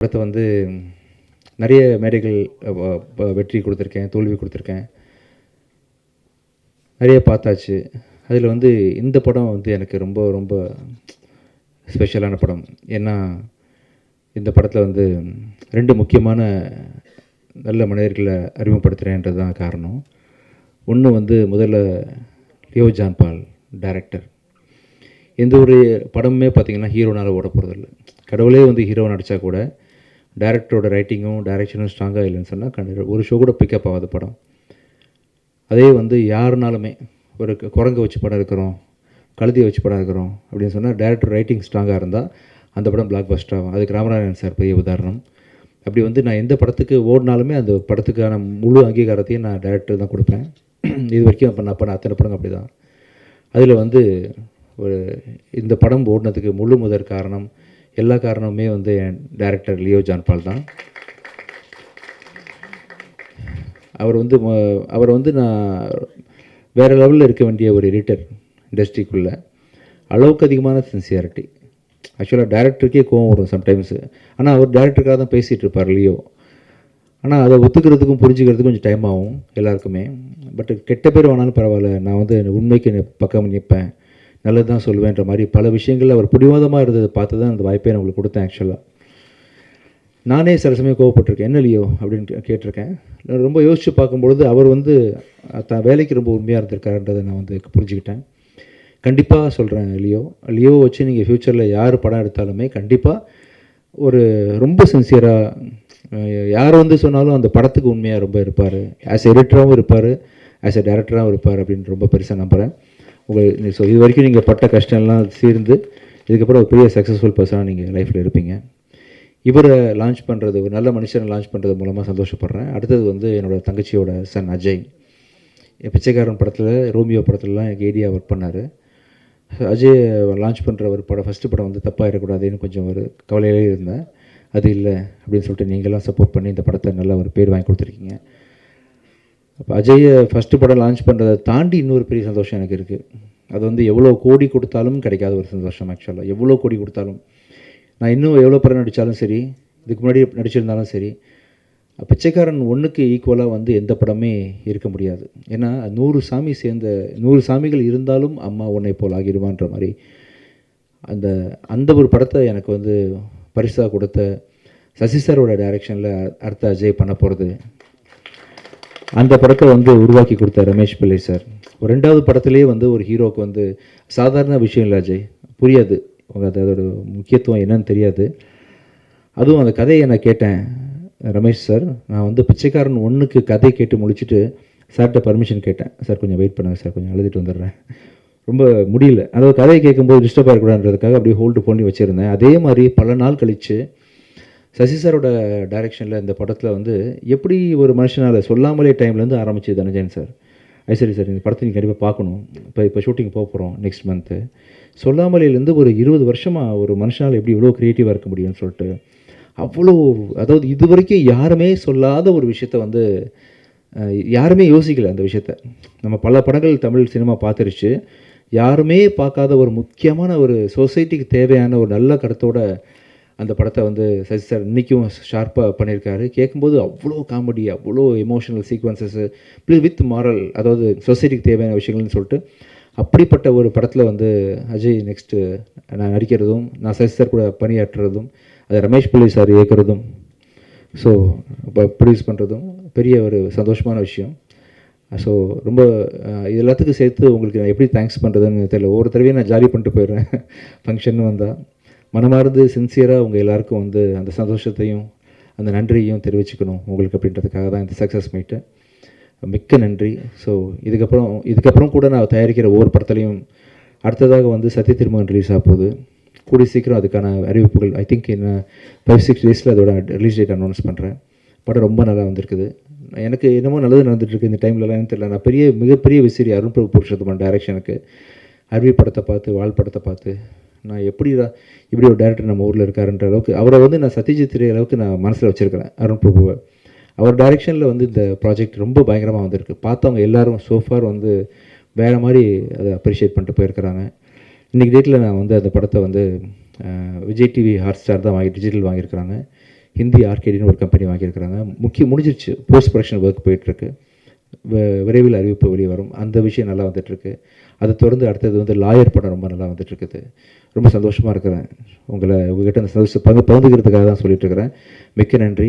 படத்தை வந்து நிறைய மேடைகள் வெற்றி கொடுத்துருக்கேன், தோல்வி கொடுத்துருக்கேன், நிறைய பார்த்தாச்சு. அதில் வந்து இந்த படம் வந்து எனக்கு ரொம்ப ரொம்ப ஸ்பெஷலான படம். ஏன்னா இந்த படத்தில் வந்து 2 முக்கியமான நல்ல மனிதர்களை அறிமுகப்படுத்துகிறேன்றது தான் காரணம். ஒன்று வந்து முதல்ல லியோ ஜான் பால் டைரக்டர். எந்த ஒரு படமுமே பார்த்திங்கன்னா ஹீரோனால் ஓட போகிறதில்ல. கடவுளே வந்து ஹீரோ நடித்தா கூட டைரக்டரோட ரைட்டிங்கும் டைரக்ஷனும் ஸ்ட்ராங்காக இல்லைன்னு சொன்னால் ஒரு ஷோ கூட பிக்கப் ஆகாத படம். அதே வந்து யாருனாலுமே ஒரு குரங்கை வச்சு படம் இருக்கிறோம், கழுதியை வச்சு படம் இருக்கிறோம் அப்படின்னு சொன்னால் டைரக்டர் ரைட்டிங் ஸ்ட்ராங்காக இருந்தால் அந்த படம் பிளாக் பஸ்டர் ஆகும். அதுக்கு ராமநாதன் சார் பெரிய உதாரணம். அப்படி வந்து நான் எந்த படத்துக்கு ஓடினாலுமே அந்த படத்துக்கான முழு அங்கீகாரத்தையும் நான் டைரக்டர் தான் கொடுப்பேன். இது வரைக்கும் அப்போ நான் அத்தனை படம் அப்படி தான். அதில் வந்து ஒரு இந்த படம் ஓடினதுக்கு முழு முதற் காரணம், எல்லா காரணமுமே வந்து என் டைரக்டர் லியோ ஜான் பால் தான். அவர் வந்து நான் வேறு லெவலில் இருக்க வேண்டிய ஒரு எடிட்டர் இண்டஸ்ட்ரிக்குள்ளே. அளவுக்கு அதிகமான சின்சியாரிட்டி. ஆக்சுவலாக டைரக்டருக்கே கோவம் வரும் சம்டைம்ஸு. ஆனால் அவர் டைரக்டருக்காக தான் பேசிகிட்டு இருப்பார் லியோ. ஆனால் அதை ஒத்துக்கிறதுக்கும் புரிஞ்சுக்கிறதுக்கும் கொஞ்சம் டைம் ஆகும் எல்லாருக்குமே. பட் கெட்ட பேர் வேணாலும் பரவாயில்ல, நான் வந்து உண்மைக்கு பக்கம் நிற்பேன், நல்லது தான் சொல்லுவேன்ற மாதிரி பல விஷயங்களில் அவர் பிடிவாதமாக இருந்ததை பார்த்து தான் அந்த வாய்ப்பை நான் உங்களுக்கு கொடுத்தேன். ஆக்சுவலாக நானே சில சமயம் கோவப்பட்டிருக்கேன், என்ன லியோ அப்படின்னு கேட்டிருக்கேன். நான் ரொம்ப யோசித்து பார்க்கும்பொழுது அவர் வந்து தான் வேலைக்கு ரொம்ப உண்மையாக இருந்திருக்காருன்றதை நான் வந்து புரிஞ்சுக்கிட்டேன். கண்டிப்பாக சொல்கிறேன், லியோ வச்சு நீங்கள் ஃப்யூச்சரில் யார் படம் எடுத்தாலுமே கண்டிப்பாக ஒரு ரொம்ப சின்சியராக யார் வந்து சொன்னாலும் அந்த படத்துக்கு உண்மையாக ரொம்ப இருப்பார். ஆஸ் எடிட்டராகவும் இருப்பார், ஆஸ் எ டேரக்டராகவும் இருப்பார் அப்படின்னு ரொம்ப பெருசாக நம்புகிறேன். ஸோ இது வரைக்கும் நீங்கள் பட்ட கஷ்டம்லாம் சேர்ந்து இதுக்கப்புறம் ஒரு பெரிய சக்ஸஸ்ஃபுல் பர்சனாக நீங்கள் லைஃப்பில் இருப்பீங்க. இவரை லான்ச் பண்ணுறது, ஒரு நல்ல மனுஷனை லான்ச் பண்ணுறது மூலமாக சந்தோஷப்படுறேன். அடுத்தது வந்து என்னோடய தங்கச்சியோட சன் அஜய். பிச்சைக்காரன் படத்தில், ரோமியோ படத்துலலாம் எனக்கு ஏடியா ஒர்க் பண்ணார். அஜய் லான்ச் பண்ணுற ஒரு படம், ஃபஸ்ட்டு படம் வந்து தப்பாகிடக்கூடாதுன்னு கொஞ்சம் ஒரு கவலையிலே இருந்தேன். அது இல்லை அப்படின்னு சொல்லிட்டு நீங்கள்லாம் சப்போர்ட் பண்ணி இந்த படத்தை நல்ல ஒரு பேர் வாங்கி கொடுத்துருக்கீங்க. அப்போ அஜயை ஃபஸ்ட்டு படம் லான்ச் பண்ணுறதை தாண்டி இன்னொரு பெரிய சந்தோஷம் எனக்கு இருக்குது. அது வந்து எவ்வளோ கோடி கொடுத்தாலும் கிடைக்காத ஒரு சந்தோஷம். ஆக்சுவலாக எவ்வளோ கோடி கொடுத்தாலும், நான் இன்னும் எவ்வளோ படம் நடித்தாலும் சரி, இதுக்கு முன்னாடி நடிச்சிருந்தாலும் சரி, பிச்சைக்காரன் 1க்கு ஈக்குவலாக வந்து எந்த படமே இருக்க முடியாது. ஏன்னா 100 சாமிகள் இருந்தாலும் அம்மா உன்னை போல் ஆகிடுவான்ற மாதிரி அந்த ஒரு படத்தை எனக்கு வந்து பரிசாக கொடுத்த சசி சாரோட டைரக்ஷனில் அடுத்த அஜய் பண்ண போகிறது. அந்த படத்தை வந்து உருவாக்கி கொடுத்த ரமேஷ் பிள்ளை சார். ஒரு 2வது படத்துலேயே வந்து ஒரு ஹீரோவுக்கு வந்து சாதாரண விஷயம் இல்லை அஜய், புரியாது, அதோட முக்கியத்துவம் என்னன்னு தெரியாது. அதுவும் அந்த கதையை நான் கேட்டேன், ரமேஷ் சார் நான் வந்து பிச்சைக்காரன் 1க்கு கதை கேட்டு முடிச்சுட்டு சார்கிட்ட பர்மிஷன் கேட்டேன். சார் கொஞ்சம் வெயிட் பண்ணுங்கள் சார், கொஞ்சம் அழுதுட்டு வந்துடுறேன், ரொம்ப முடியல, அதாவது கதையை கேட்கும்போது டிஸ்டர்ப் ஆகக்கூடாதுன்றதுக்காக அப்படியே ஹோல்டு பண்ணி வச்சுருந்தேன். அதே மாதிரி பல நாள் கழித்து சசி சாரோட டைரெக்ஷனில் இந்த படத்தில் வந்து எப்படி ஒரு மனுஷனால் சொல்லாமலே டைம்லேருந்து ஆரம்பிச்சு தனஞ்சயன் சார், சரி சார் இந்த படத்தை நீங்கள் கண்டிப்பாக பார்க்கணும், இப்போ ஷூட்டிங் போக போகிறோம் நெக்ஸ்ட் மந்த்து, சொல்லாமலேருந்து ஒரு 20 வருஷமாக ஒரு மனுஷனால் எப்படி இவ்வளோ க்ரியேட்டிவாக இருக்க முடியும்னு சொல்லிட்டு அவ்வளோ, அதாவது இது வரைக்கும் யாருமே சொல்லாத ஒரு விஷயத்த வந்து யாருமே யோசிக்கலை. அந்த விஷயத்த நம்ம பல படங்கள் தமிழ் சினிமா பார்த்துருச்சு, யாருமே பார்க்காத ஒரு முக்கியமான ஒரு சொசைட்டிக்கு தேவையான ஒரு நல்ல கருத்தோட அந்த படத்தை வந்து சசி சார் இன்றைக்கும் ஷார்ப்பாக பண்ணியிருக்காரு. கேட்கும்போது அவ்வளோ காமெடி, அவ்வளோ emotional sequences plus with moral, அதாவது சொசைட்டிக்கு தேவையான விஷயங்கள்னு சொல்லிட்டு அப்படிப்பட்ட ஒரு படத்தில் வந்து அஜய் நெக்ஸ்ட்டு நான் நடிக்கிறதும், நான் சசி சார் கூட பணியாற்றுறதும், அதை ரமேஷ் பிள்ளை சார் இயக்கிறதும், ஸோ ப்ரொடியூஸ் பண்ணுறதும் பெரிய ஒரு சந்தோஷமான விஷயம். ஸோ ரொம்ப இது எல்லாத்துக்கும் சேர்த்து உங்களுக்கு நான் எப்படி தேங்க்ஸ் பண்ணுறதுன்னு தெரியல. ஒவ்வொரு தடவையும் நான் ஜாலி பண்ணிட்டு போயிடுறேன் ஃபங்க்ஷன் வந்தால். மனமார்ந்து சின்சியராக உங்கள் எல்லாருக்கும் வந்து அந்த சந்தோஷத்தையும் அந்த நன்றியையும் தெரிவிச்சுக்கணும் உங்களுக்கு அப்படின்றதுக்காக தான் இந்த சக்ஸஸ் மீட்டு. மிக்க நன்றி. ஸோ இதுக்கப்புறம் கூட நான் தயாரிக்கிற ஒவ்வொரு படத்துலையும் அடுத்ததாக வந்து சத்ய திருமகன் ரிலீஸ் ஆக போகுது. கூடி சீக்கிரம் அதுக்கான அறிவிப்புகள் ஐ திங்க் இன்னும் 5-6 டேஸில் அதோட ரிலீஸ் டேட் அனௌன்ஸ் பண்ணுறேன். படம் ரொம்ப நல்லா வந்திருக்குது. எனக்கு என்னமோ நல்லது நடந்துகிட்ருக்கு இந்த டைம்லலாம் தெரியல. நான் மிகப்பெரிய விசிறி அருண் பிரபு புருஷோத்தமன் டைரக்ஷனுக்கு அருவி படத்தை பார்த்து, வாழ் படத்தை பார்த்து நான் இப்படி ஒரு டேரக்டர் நம்ம ஊரில் இருக்காருன்ற அளவுக்கு அவரை வந்து நான் சத்யஜித் ரே அளவுக்கு நான் மனசில் வச்சுருக்கிறேன் அருண் பிரபுவை. அவர் டைரெக்ஷனில் வந்து இந்த ப்ராஜெக்ட் ரொம்ப பயங்கரமாக வந்திருக்கு. பார்த்தவங்க எல்லோரும் சோஃபார் வந்து வேறு மாதிரி அதை அப்ரிஷியேட் பண்ணிட்டு போயிருக்கிறாங்க. இன்றைக்கி டேட்டில் நான் வந்து அந்த படத்தை வந்து விஜய் டிவி ஹாட் ஸ்டார் தான் டிஜிட்டல் வாங்கியிருக்கிறாங்க. ஹிந்தி ஆர்கேடின்னு ஒரு கம்பெனி வாங்கியிருக்கிறாங்க. முடிஞ்சிருச்சு, போஸ்ட் ப்ரொடக்ஷன் ஒர்க் போயிட்டுருக்கு. விரைவில் அறிவிப்பு வெளியே வரும். அந்த விஷயம் நல்லா வந்துட்டுருக்கு. அதை தொடர்ந்து அடுத்தது வந்து லாயர் படம் ரொம்ப நல்லா வந்துட்டுருக்குது. ரொம்ப சந்தோஷமாக இருக்கிறேன். உங்கள்கிட்ட அந்த சந்தோஷம் பகிர்ந்துக்கிறதுக்காக தான் சொல்லிட்டு இருக்கிறேன். மிக்க நன்றி.